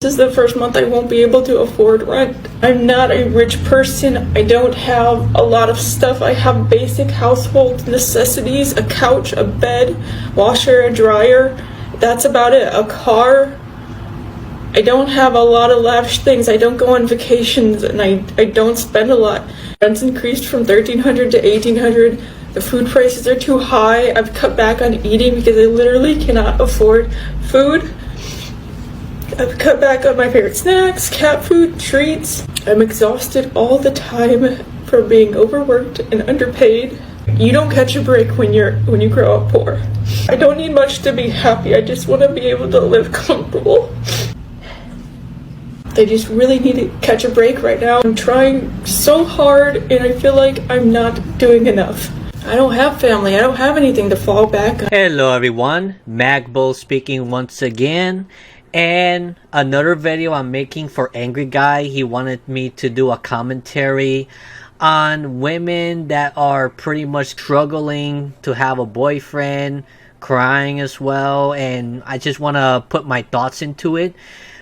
This is the first month I won't be able to afford rent. I'm not a rich person. I don't have a lot of stuff. I have basic household necessities, a couch, a bed, washer, a dryer. That's about it. A car. I don't have a lot of lavish things. I don't go on vacations and I don't spend a lot. Rent's increased from $1,300 to $1,800. The food prices are too high. I've cut back on eating because I literally cannot afford food. I've cut back on my favorite snacks, cat food, treats. I'm exhausted all the time from being overworked and underpaid. You don't catch a break when you grow up poor. I don't need much to be happy. I just want to be able to live comfortable. I just really need to catch a break right now. I'm trying so hard and I feel like I'm not doing enough. I don't have family. I don't have anything to fall back on. Hello everyone, Magbo speaking once again. And another video I'm making for Angry Guy. He wanted me to do a commentary on women that are pretty much struggling to have a boyfriend, crying as well, and I just want to put my thoughts into it.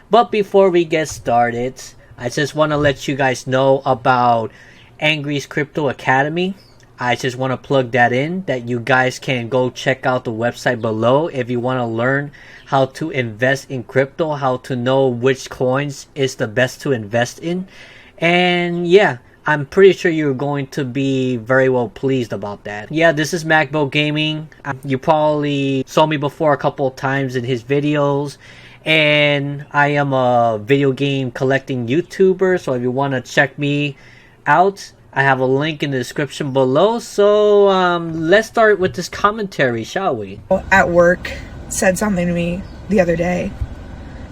But before we get started, I just want to let you guys know about Angry's Crypto Academy. I just want to plug that in, that you guys can go check out the website below if you want to learn how to invest in crypto, how to know which coins is the best to invest in. And yeah, I'm pretty sure you're going to be very well pleased about that. Yeah, this is Magbo Gaming. You probably saw me before a couple of times in his videos. And I am a video game collecting YouTuber, so if you want to check me out, I have a link in the description below. So let's start with this commentary, shall we? At work said something to me the other day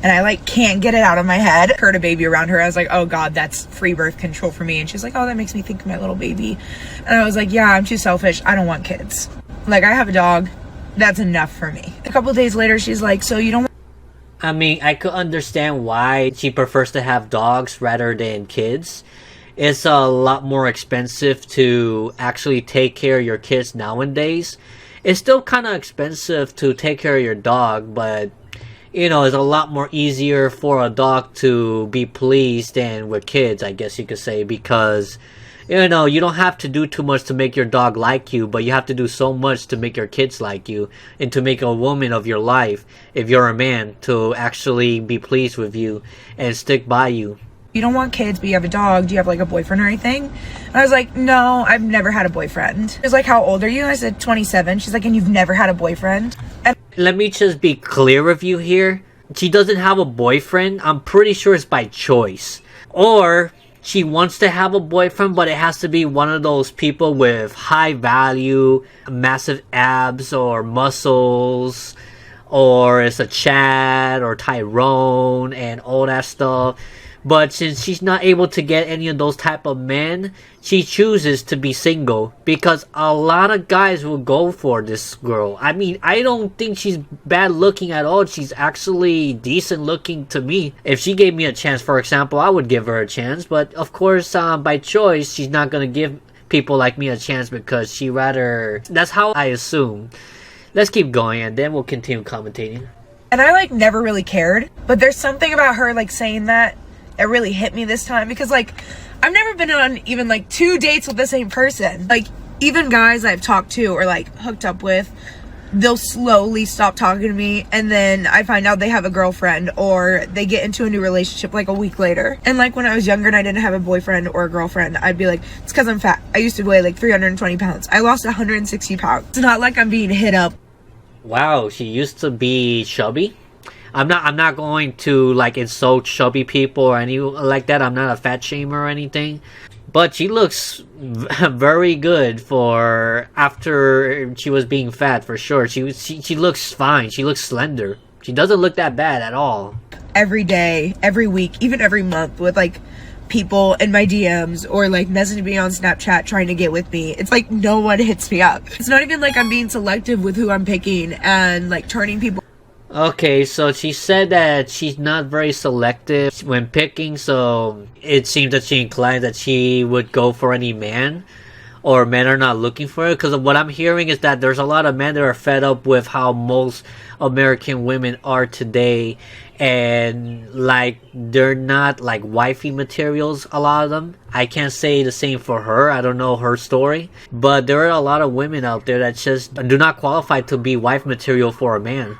and I can't get it out of my head. Heard a baby around her. I was like, oh god, that's free birth control for me. And she's like, oh, that makes me think of my little baby. And I was like, yeah, I'm too selfish. I don't want kids. I have a dog. That's enough for me. A couple of days later, she's like, so you don't... I mean, I could understand why she prefers to have dogs rather than kids. It's a lot more expensive to actually take care of your kids nowadays. It's still kind of expensive to take care of your dog, but you know, it's a lot more easier for a dog to be pleased than with kids, I guess you could say, because you know, you don't have to do too much to make your dog like you, but you have to do so much to make your kids like you and to make a woman of your life, if you're a man, to actually be pleased with you and stick by you. You don't want kids, but you have a dog. Do you have a boyfriend or anything? And I was like, no, I've never had a boyfriend. She was like, how old are you? And I said, 27. She's like, and you've never had a boyfriend? And let me just be clear with you here. She doesn't have a boyfriend. I'm pretty sure it's by choice. Or she wants to have a boyfriend, but it has to be one of those people with high value, massive abs or muscles, or it's a Chad or Tyrone and all that stuff. But since she's not able to get any of those type of men, she chooses to be single because a lot of guys will go for this girl. I mean, I don't think she's bad looking at all. She's actually decent looking to me. If she gave me a chance, for example, I would give her a chance. But of course, by choice, she's not going to give people like me a chance because she rather... That's how I assume. Let's keep going and then we'll continue commentating. And I never really cared. But there's something about her saying that really hit me this time because I've never been on even 2 dates with the same person. Even guys I've talked to or hooked up with, they'll slowly stop talking to me and then I find out they have a girlfriend or they get into a new relationship a week later. And when I was younger and I didn't have a boyfriend or a girlfriend, I'd be like, it's because I'm fat. I used to weigh 320 pounds. I lost 160 pounds. It's not like I'm being hit up. Wow, she used to be chubby? I'm not going to insult chubby people or any like that. I'm not a fat shamer or anything. But she looks very good for after she was being fat, for sure. She looks fine. She looks slender. She doesn't look that bad at all. Every day, every week, even every month with people in my DMs or messaging me on Snapchat trying to get with me. It's no one hits me up. It's not even I'm being selective with who I'm picking and turning people. Okay, so she said that she's not very selective when picking, so it seems that she inclined that she would go for any man. or men are not looking for it. Because what I'm hearing is that there's a lot of men that are fed up with how most American women are today, and like they're not like wifey materials, a lot of them. I can't say the same for her, I don't know her story, but there are a lot of women out there that just do not qualify to be wife material for a man,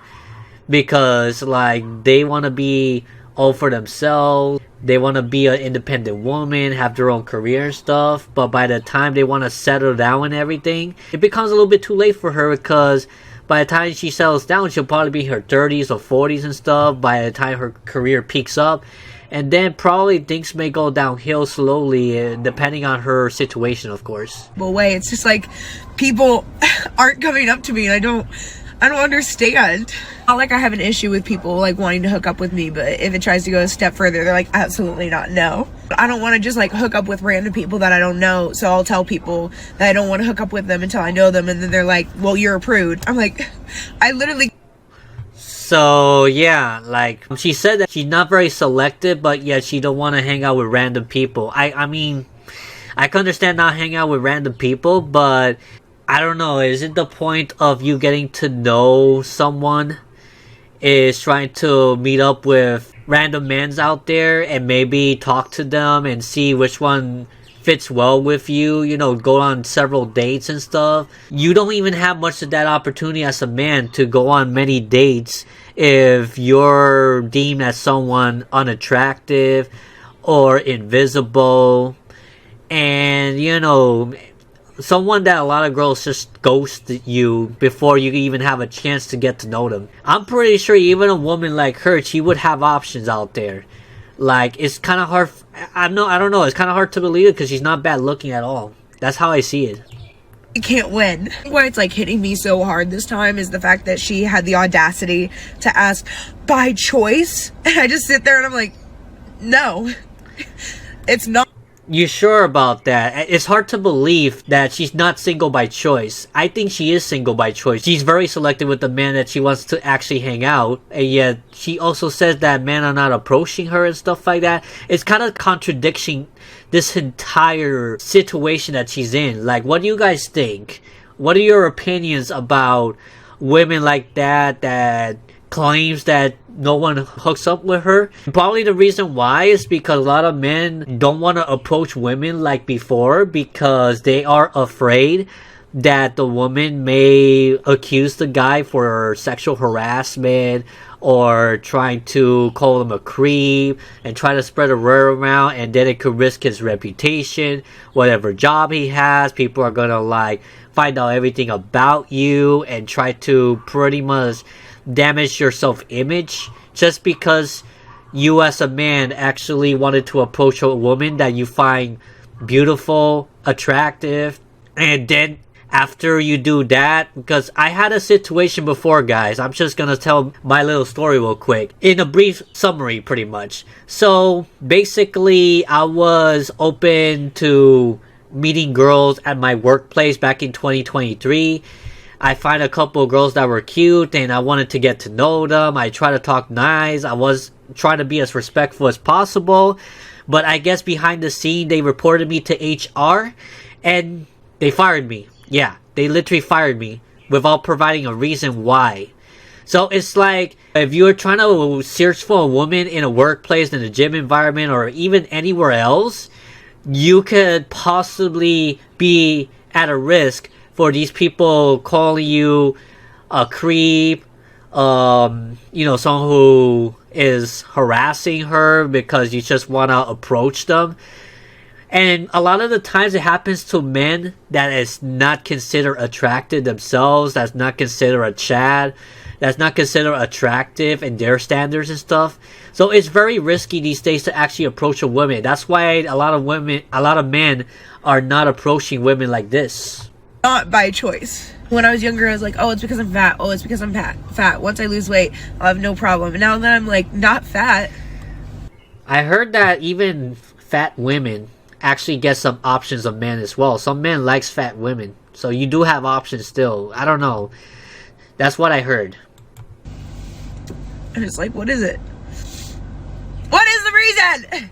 because like they want to be all for themselves, they want to be an independent woman, have their own career and stuff, but by the time they want to settle down and everything, it becomes a little bit too late for her, because by the time she settles down, she'll probably be in her 30s or 40s and stuff by the time her career peaks up. And then probably things may go downhill slowly, depending on her situation, of course. Way, it's just like people aren't coming up to me, and I don't understand. Not like I have an issue with people like wanting to hook up with me, but if it tries to go a step further, they're like, absolutely not, no. I don't want to just like hook up with random people that I don't know, so I'll tell people that I don't want to hook up with them until I know them, and then they're like, well, you're a prude. I'm like, I literally... So yeah, like she said that she's not very selective, but yet she don't want to hang out with random people. I mean, I can understand not hanging out with random people, but I don't know, is it the point of you getting to know someone is trying to meet up with random men out there and maybe talk to them and see which one fits well with you, you know, go on several dates and stuff? You don't even have much of that opportunity as a man to go on many dates if you're deemed as someone unattractive or invisible, and you know, someone that a lot of girls just ghost you before you even have a chance to get to know them. I'm pretty sure even a woman like her, she would have options out there. Like, it's kind of hard. I don't know. It's kind of hard to believe it because she's not bad looking at all. That's how I see it. You can't win. Why it's like hitting me so hard this time is the fact that she had the audacity to ask by choice, and I just sit there and I'm like, no, it's not. You sure about that? It's hard to believe that she's not single by choice. I think she is single by choice. She's very selective with the man that she wants to actually hang out, and yet she also says that men are not approaching her and stuff like that. It's kind of contradicting this entire situation that she's in. Like, what do you guys think? What are your opinions about women like that claims that no one hooks up with her? Probably the reason why is because a lot of men don't want to approach women like before, because they are afraid that the woman may accuse the guy for sexual harassment or trying to call him a creep and try to spread a word around, and then it could risk his reputation. Whatever job he has, people are gonna like find out everything about you and try to pretty much damage your self-image just because you as a man actually wanted to approach a woman that you find beautiful, attractive, and then after you do that, because I had a situation before, guys. I'm just gonna tell my little story real quick in a brief summary, pretty much. So basically, I was open to meeting girls at my workplace back in 2023. I find a couple of girls that were cute and I wanted to get to know them. I try to talk nice. I was trying to be as respectful as possible, but I guess behind the scene they reported me to HR and they fired me. Yeah, they literally fired me without providing a reason why. So it's like, if you're trying to search for a woman in a workplace, in a gym environment, or even anywhere else, you could possibly be at a risk for these people calling you a creep, you know, someone who is harassing her because you just want to approach them. And a lot of the times it happens to men that is not considered attractive themselves, that's not considered a Chad, that's not considered attractive in their standards and stuff. So it's very risky these days to actually approach a woman. That's why a lot of men are not approaching women like this. Not by choice. When I was younger, I was like, oh, it's because I'm fat. Oh, it's because I'm fat. Once I lose weight, I'll have no problem. And now that I'm like not fat. I heard that even fat women actually get some options of men as well. Some men likes fat women. So you do have options still. I don't know. That's what I heard. And it's like, what is it? What is the reason?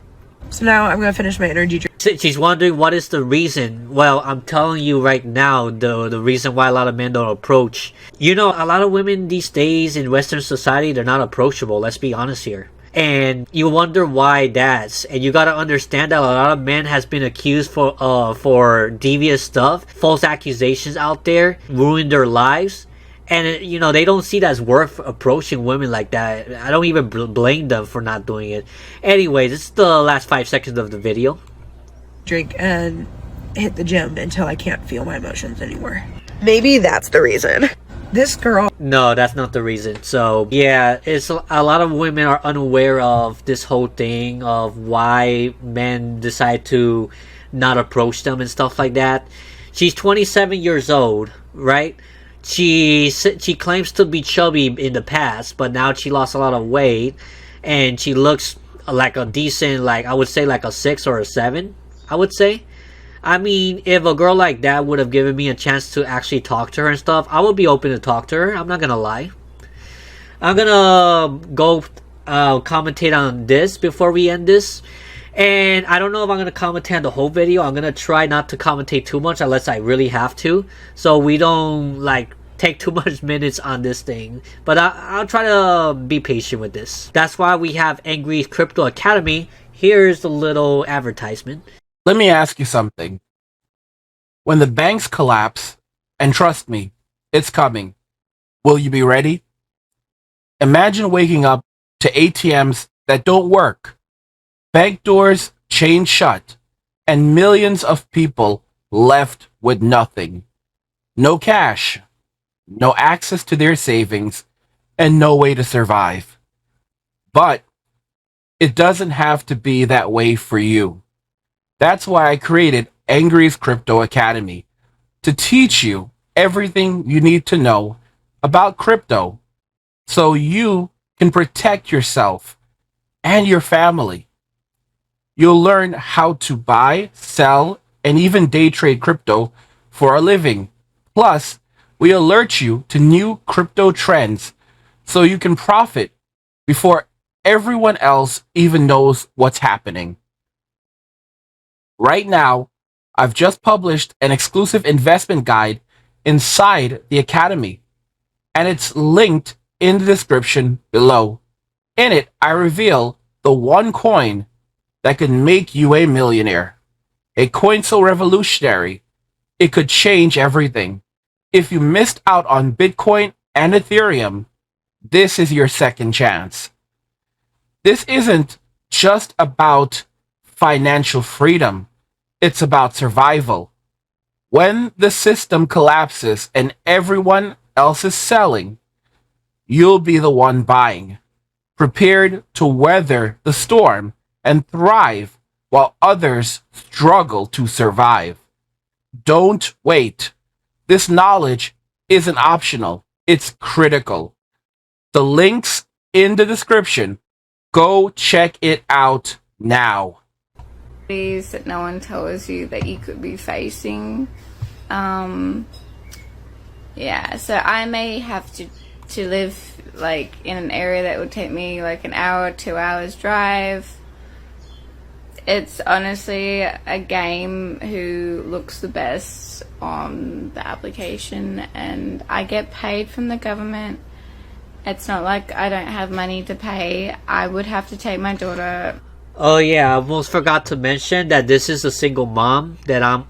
So now I'm going to finish my energy drink. She's wondering what is the reason. Well, I'm telling you right now, the reason why a lot of men don't approach. You know, a lot of women these days in Western society, they're not approachable. Let's be honest here. And you wonder why that's. And you gotta understand that a lot of men has been accused for devious stuff, false accusations out there, ruined their lives. And, you know, they don't see that as worth approaching women like that. I don't even blame them for not doing it. Anyway, this is the last 5 seconds of the video. Drink and hit the gym until I can't feel my emotions anymore. Maybe that's the reason. This girl... No, that's not the reason. So, yeah, it's a lot of women are unaware of this whole thing of why men decide to not approach them and stuff like that. She's 27 years old, right? She claims to be chubby in the past, but now she lost a lot of weight, and she looks like a decent, like, I would say like a 6 or a 7, I would say. I mean, if a girl like that would have given me a chance to actually talk to her and stuff, I would be open to talk to her. I'm not gonna lie. I'm gonna go commentate on this before we end this. And I don't know if I'm gonna commentate on the whole video. I'm gonna try not to commentate too much unless I really have to, so we don't like take too much minutes on this thing. But I'll try to be patient with this. That's why we have Angry Crypto Academy. Here's the little advertisement. Let me ask you something. When the banks collapse, and trust me, it's coming, will you be ready? Imagine waking up to ATMs that don't work, bank doors chained shut, and millions of people left with nothing. No cash, no access to their savings, and no way to survive. But it doesn't have to be that way for you. That's why I created Angry's Crypto Academy, to teach you everything you need to know about crypto so you can protect yourself and your family. You'll learn how to buy, sell, and even day trade crypto for a living. Plus, we alert you to new crypto trends so you can profit before everyone else even knows what's happening. Right now, I've just published an exclusive investment guide inside the Academy, and it's linked in the description below. In it, I reveal the one coin that could make you a millionaire. A coin so revolutionary, it could change everything. If you missed out on Bitcoin and Ethereum, this is your second chance. This isn't just about financial freedom. It's about survival. When the system collapses and everyone else is selling, you'll be the one buying, prepared to weather the storm and thrive while others struggle to survive. Don't wait. This knowledge isn't optional. It's critical. The link's in the description. Go check it out now. That no one tells you that you could be facing. Yeah, so I may have to live like in an area that would take me like an hour, 2 hours drive. It's honestly a game who looks the best on the application, and I get paid from the government. It's not like I don't have money to pay. I would have to take my daughter. Oh yeah, I almost forgot to mention that this is a single mom that I'm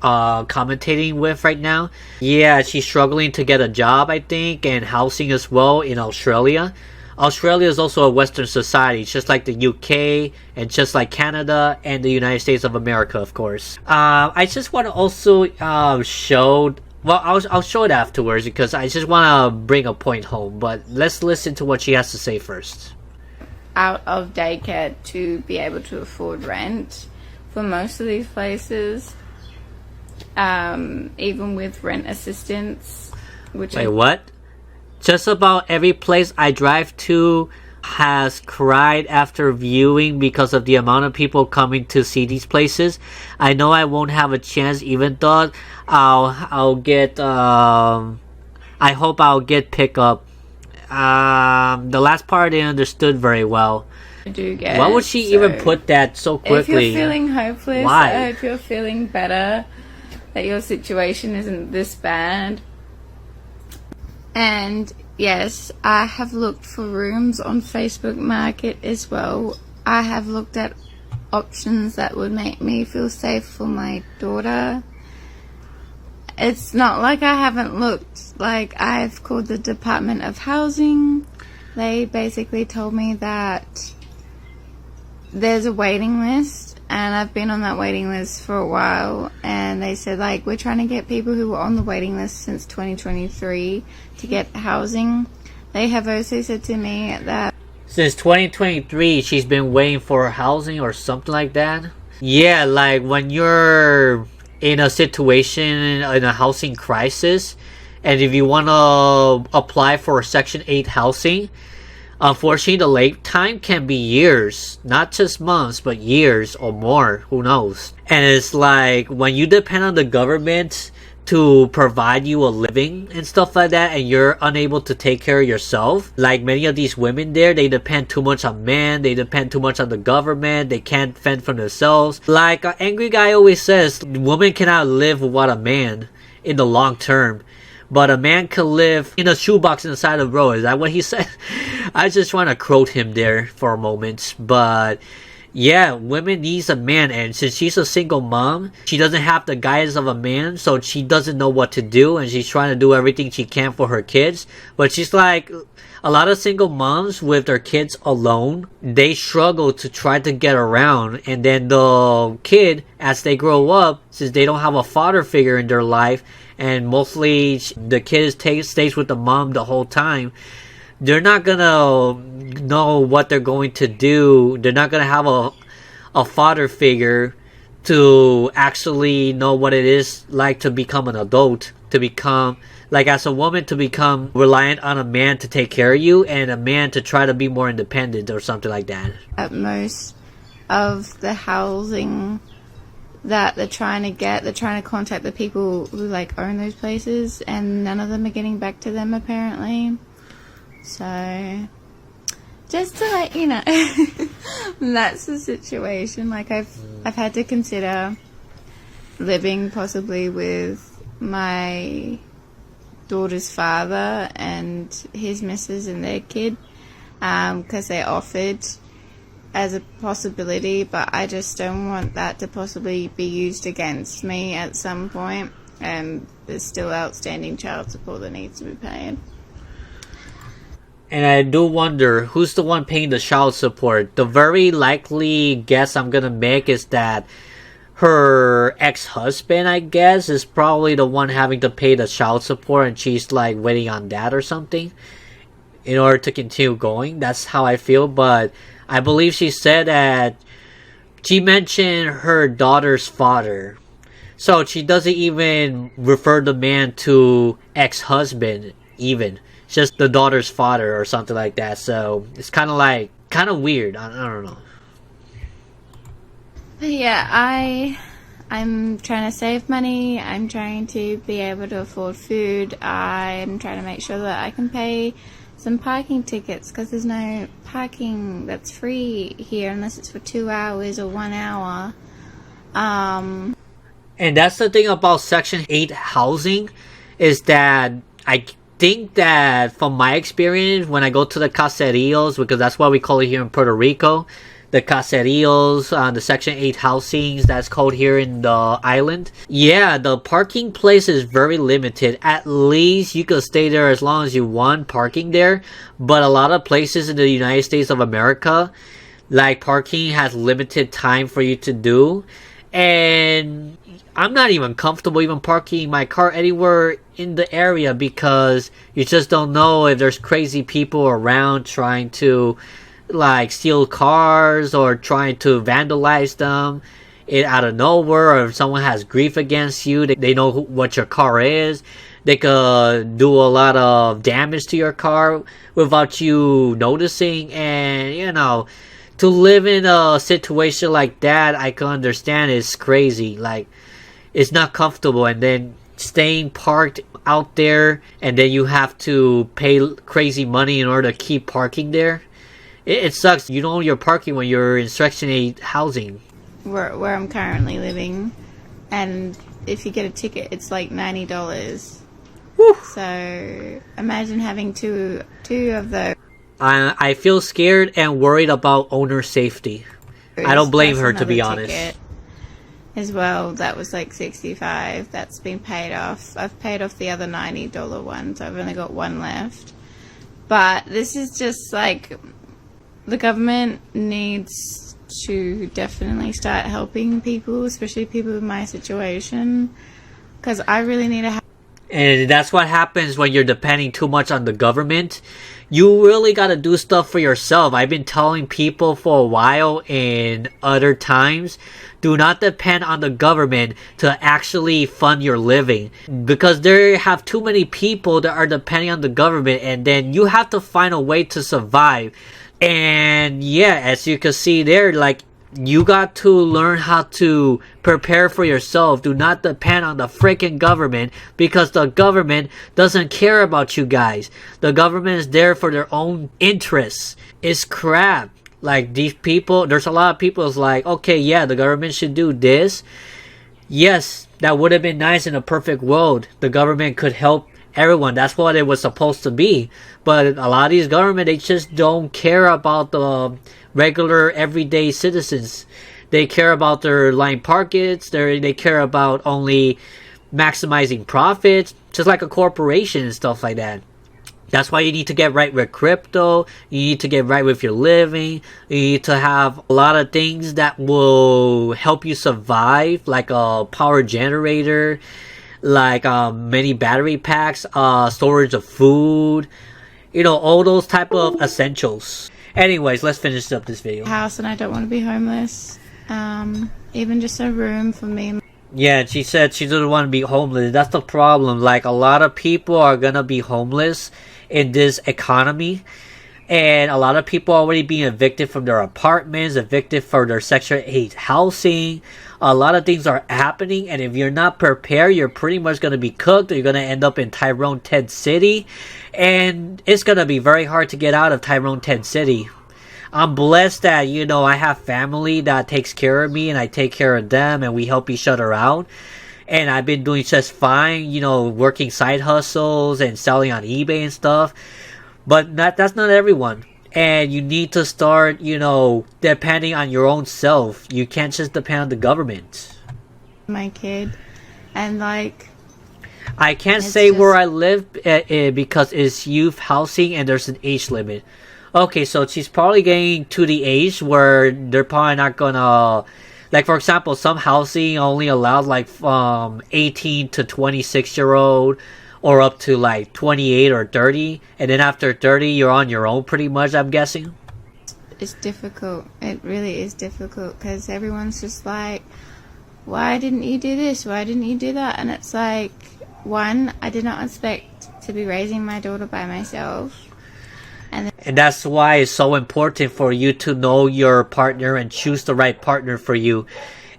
commentating with right now. Yeah, she's struggling to get a job, I think, and housing as well in Australia. Australia is also a Western society, just like the UK and just like Canada and the United States of America, of course. I just want to also show... Well, I'll show it afterwards because I just want to bring a point home. But let's listen to what she has to say first. Out of daycare to be able to afford rent for most of these places, even with rent assistance. Wait, what? Just about every place I drive to has cried after viewing because of the amount of people coming to see these places. I know I won't have a chance, even though I'll get I hope I'll get pickup. The last part I understood very well. I do get. Why would she even put that so quickly? If you're feeling hopeless, Why? I hope you're feeling better, that your situation isn't this bad. And yes, I have looked for rooms on Facebook Market as well. I have looked at options that would make me feel safe for my daughter. It's not like I haven't looked. Like, I've called the Department of Housing. They basically told me that there's a waiting list, and I've been on that waiting list for a while, and they said, like, we're trying to get people who were on the waiting list since 2023 to get housing. They have also said to me that Since 2023, she's been waiting for housing or something like that. Yeah, like when you're in a situation, in a housing crisis, and if you want to apply for Section 8 housing, unfortunately, the wait time can be years, not just months, but years or more. Who knows? And it's like when you depend on the government to provide you a living and stuff like that, and you're unable to take care of yourself. Like many of these women there, they depend too much on men, they depend too much on the government, they can't fend for themselves. Like an angry guy always says, women cannot live without a man in the long term. But a man can live in a shoebox in the side of the road. Is that what he said? I just want to quote him there for a moment. But yeah, women needs a man, and since she's a single mom, she doesn't have the guidance of a man, so she doesn't know what to do, and she's trying to do everything she can for her kids. But she's like, a lot of single moms with their kids alone, they struggle to try to get around, and then the kid, as they grow up, since they don't have a father figure in their life, and mostly the kid stays with the mom the whole time, they're not gonna know what they're going to do. They're not gonna have a father figure to actually know what it is like to become an adult, to become, like as a woman, to become reliant on a man to take care of you, and a man to try to be more independent or something like that. at most of the housing that they're trying to contact the people who like own those places, and none of them are getting back to them apparently. So just to let you know, that's the situation. Like I've had to consider living possibly with my daughter's father and his missus and their kid, because they offered as a possibility, but I just don't want that to possibly be used against me at some point, and there's still outstanding child support that needs to be paid. And I do wonder, who's the one paying the child support? The very likely guess I'm gonna make is that her ex-husband, I guess, is probably the one having to pay the child support, and she's like waiting on that or something in order to continue going. That's how I feel. But I believe she said that she mentioned her daughter's father, so she doesn't even refer the man to ex-husband even, just the daughter's father or something like that. So it's kind of weird. I don't know. Yeah, I'm trying to save money. I'm trying to be able to afford food. I'm trying to make sure that I can pay some parking tickets, because there's no parking that's free here unless it's for 2 hours or 1 hour. And that's the thing about Section 8 housing, is that I think that from my experience, when I go to the caseríos, because that's what we call it here in Puerto Rico, the caseríos, the Section 8 housings, that's called here in the island. Yeah, the parking place is very limited. At least you could stay there as long as you want parking there. But a lot of places in the United States of America, like, parking has limited time for you to do. And I'm not even comfortable even parking my car anywhere in the area, because you just don't know if there's crazy people around trying to like steal cars or trying to vandalize them out of nowhere, or if someone has grief against you, they know what your car is, they could do a lot of damage to your car without you noticing. And to live in a situation like that, I can understand it's crazy. Like, it's not comfortable, and then staying parked out there, and then you have to pay crazy money in order to keep parking there. It sucks. You don't own your parking when you're in Section 8 housing. Where I'm currently living, and if you get a ticket, it's like $90. Whew. So imagine having two of those. I feel scared and worried about owner safety. I don't blame her, to be honest. As well, that was like $65. That's been paid off. I've paid off the other $90 one, so I've only got one left. But this is just like, the government needs to definitely start helping people, especially people in my situation, because I really need a. And that's what happens when you're depending too much on the government. You really gotta do stuff for yourself. I've been telling people for a while in other times, do not depend on the government to actually fund your living. Because there have too many people that are depending on the government, and then you have to find a way to survive. And yeah, as you can see there, like, you got to learn how to prepare for yourself. Do not depend on the freaking government, because the government doesn't care about you guys. The government is there for their own interests. It's crap. Like, these people, there's a lot of people is like, okay, yeah, the government should do this. Yes, that would have been nice in a perfect world. The government could help everyone. That's what it was supposed to be. But a lot of these government, they just don't care about the regular everyday citizens. They care about their line pockets. They care about only maximizing profits, just like a corporation and stuff like that. That's why you need to get right with crypto. You need to get right with your living. You need to have a lot of things that will help you survive, like a power generator, like many battery packs, storage of food, you know, all those type of essentials. Anyways, let's finish up this video. House, and I don't want to be homeless. Even just a room for me. Yeah, she said she doesn't want to be homeless. That's the problem. Like, a lot of people are gonna be homeless in this economy, and a lot of people already being evicted from their apartments, evicted for their Section 8 housing. A lot of things are happening, and if you're not prepared, you're pretty much gonna be cooked. You're gonna end up in Tyrone, Ted City, and it's gonna be very hard to get out of Tyrone, Ted City. I'm blessed that, you know, I have family that takes care of me, and I take care of them, and we help each other out. And I've been doing just fine, you know, working side hustles and selling on eBay and stuff. But that's not everyone. And you need to start, you know, depending on your own self. You can't just depend on the government. My kid. And like, I can't say where I live because it's youth housing and there's an age limit. Okay, so she's probably getting to the age where they're probably not gonna, like, for example, some housing only allows like 18 to 26-year-old, or up to like 28 or 30, and then after 30 you're on your own pretty much, I'm guessing. It's difficult. It really is difficult, because everyone's just like, why didn't you do this? Why didn't you do that? And it's like, one, I did not expect to be raising my daughter by myself. And that's why it's so important for you to know your partner and choose the right partner for you.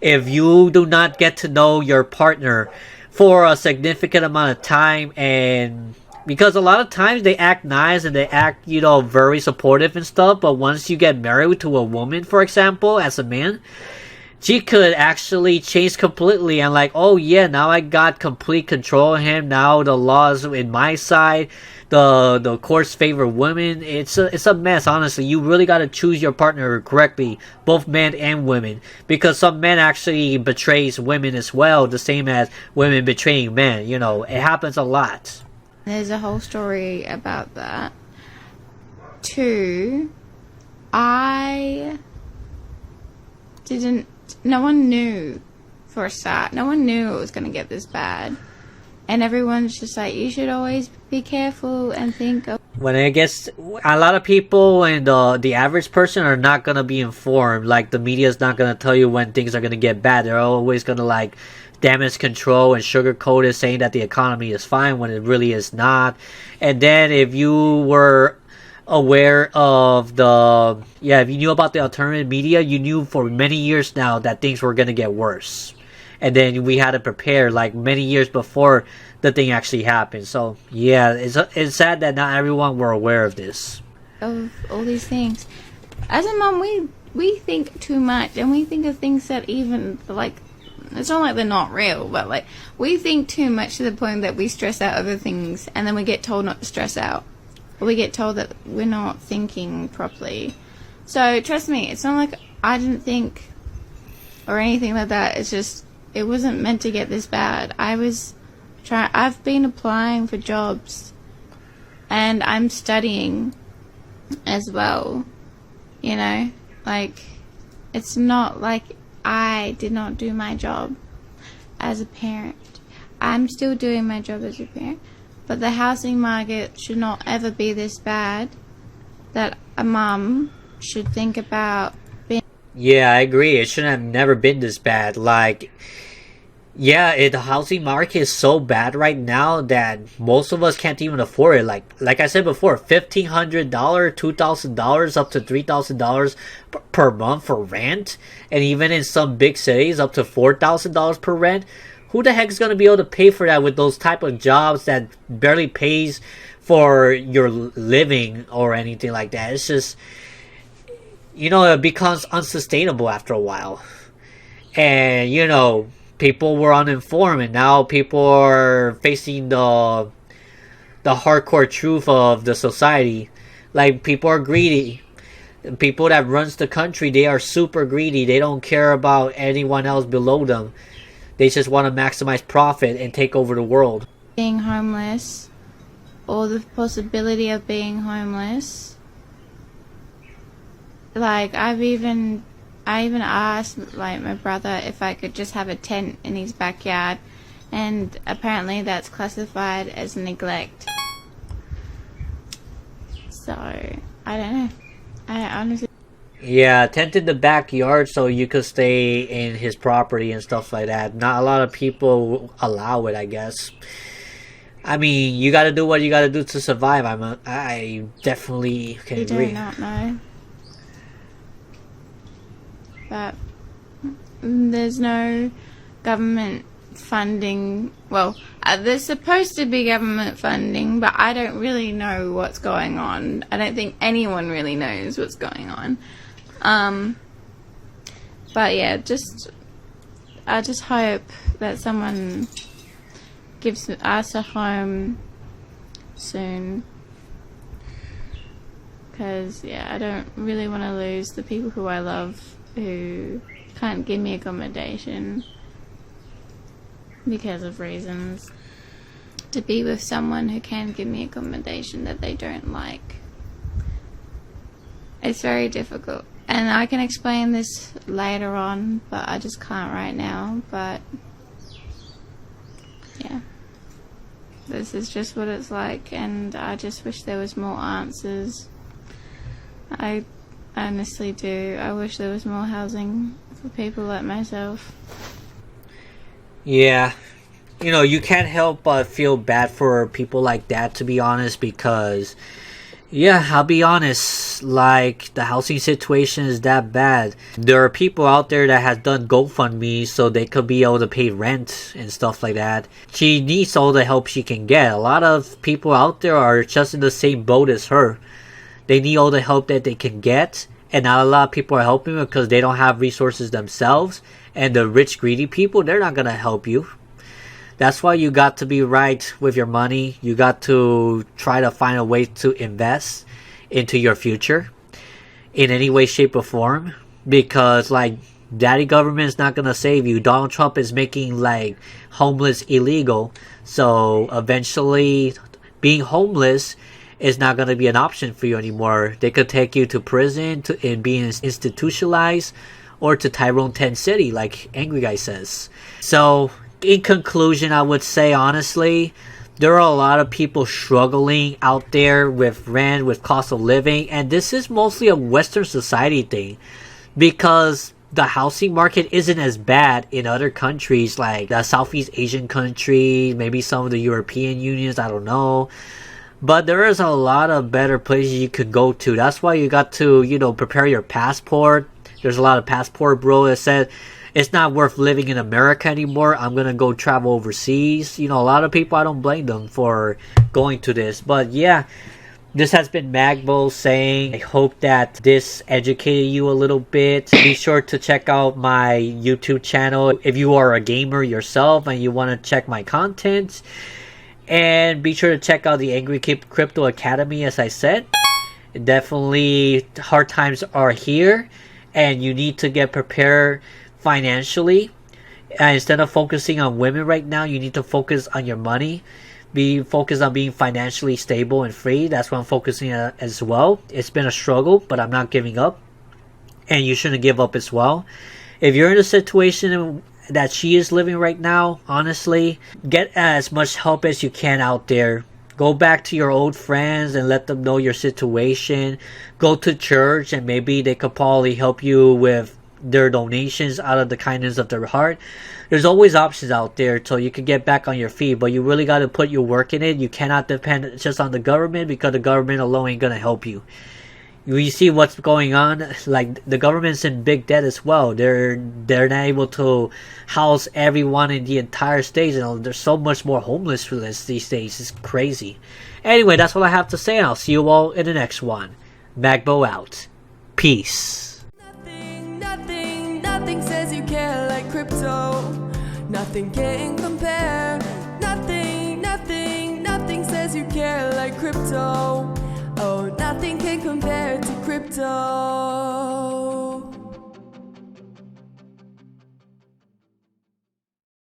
If you do not get to know your partner for a significant amount of time, and because a lot of times they act nice and they act, you know, very supportive and stuff, but once you get married to a woman, for example, as a man, she could actually change completely, and like, oh yeah, now I got complete control of him. Now the law is in my side. The courts favor women. It's a mess, honestly. You really got to choose your partner correctly, both men and women, because some men actually betrays women as well, the same as women betraying men. You know, it happens a lot. There's a whole story about that. Two, no one knew for a start. No one knew it was going to get this bad. And everyone's just like, you should always be careful and think of... When I guess a lot of people and the average person are not going to be informed. Like, the media is not going to tell you when things are going to get bad. They're always going to, like, damage control and sugarcoat it, saying that the economy is fine when it really is not. And then if you were aware of if you knew about the alternative media, you knew for many years now that things were going to get worse. And then we had to prepare like many years before the thing actually happened. So yeah, it's sad that not everyone were aware of this. Of all these things. as a mom, we think too much, and we think of things that even, like, it's not like they're not real, but, like, we think too much to the point that we stress out over things, and then we get told not to stress out. Or we get told that we're not thinking properly. So, trust me, it's not like I didn't think or anything like that. It's just, it wasn't meant to get this bad. I've been applying for jobs, and I'm studying as well, you know, like, it's not like I did not do my job as a parent. I'm still doing my job as a parent, but the housing market should not ever be this bad that a mum should think about being. Yeah, I agree. It shouldn't have never been this bad. Like, yeah, the housing market is so bad right now that most of us can't even afford it. Like I said before, $1,500, $2,000, up to $3,000 per month for rent, and even in some big cities, up to $4,000 per rent. Who the heck is going to be able to pay for that with those type of jobs that barely pays for your living or anything like that? It's just, you know, it becomes unsustainable after a while. And, you know, people were uninformed, and now people are facing the hardcore truth of the society. Like, people are greedy. People that runs the country, they are super greedy. They don't care about anyone else below them. They just want to maximize profit and take over the world. Being homeless, or the possibility of being homeless. Like, I even asked, like, my brother if I could just have a tent in his backyard, and apparently that's classified as neglect. So, I don't know. I honestly... Yeah, tent in the backyard so you could stay in his property and stuff like that. Not a lot of people allow it, I guess. I mean, you gotta do what you gotta do to survive. I definitely can agree. I do not know. But there's no government funding. Well, there's supposed to be government funding, but I don't really know what's going on. I don't think anyone really knows what's going on. But yeah, I just hope that someone gives us a home soon. Because, yeah, I don't really want to lose the people who I love who can't give me accommodation because of reasons. To be with someone who can give me accommodation that they don't like. It's very difficult. And I can explain this later on, but I just can't right now. But, yeah. This is just what it's like, and I just wish there was more answers. I honestly do. I wish there was more housing for people like myself. Yeah. You know, you can't help but feel bad for people like that, to be honest, because, yeah, I'll be honest, like, the housing situation is that bad. There are people out there that has done GoFundMe so they could be able to pay rent and stuff like that. She needs all the help she can get. A lot of people out there are just in the same boat as her. They need all the help that they can get, and not a lot of people are helping because they don't have resources themselves. And the rich, greedy people, they're not going to help you. That's why you got to be right with your money. You got to try to find a way to invest into your future in any way, shape, or form. Because, like, daddy government is not going to save you. Donald Trump is making, like, homeless illegal. So, eventually, being homeless is not going to be an option for you anymore. They could take you to prison and be institutionalized, or to Tyrone 10 City, like Angry Guy says. So, in conclusion, I would say, honestly, there are a lot of people struggling out there with rent, with cost of living, and this is mostly a Western society thing, because the housing market isn't as bad in other countries, like the Southeast Asian countries, maybe some of the European unions, I don't know. But there is a lot of better places you could go to. That's why you got to, you know, prepare your passport. There's a lot of passport bro that said, it's not worth living in America anymore. I'm going to go travel overseas. You know, a lot of people, I don't blame them for going to this. But yeah, This has been Magbo saying, I hope that this educated you a little bit. Be sure to check out my YouTube channel if you are a gamer yourself and you want to check my content. And be sure to check out the Angry Crypto Academy, as I said. Definitely, hard times are here and you need to get prepared financially. Instead of focusing on women right now, you need to focus on your money. Be focused on being financially stable and free. That's what I'm focusing on as well. It's been a struggle, but I'm not giving up. And you shouldn't give up as well. If you're in a situation that she is living right now, honestly, get as much help as you can out there. Go back to your old friends and let them know your situation. Go to church and maybe they could probably help you with their donations out of the kindness of their heart. There's always options out there so you can get back on your feet, but you really got to put your work in it. You cannot depend just on the government because the government alone ain't going to help you. You see what's going on, like the government's in big debt as well. They're not able to house everyone in the entire state, and there's so much more homelessness these days. It's crazy. Anyway, that's what I have to say. I'll see you all in the next one. Magbo out. Peace. Nothing says you care like crypto. Nothing can compare. Nothing says you care like crypto. Oh, nothing can compare to crypto.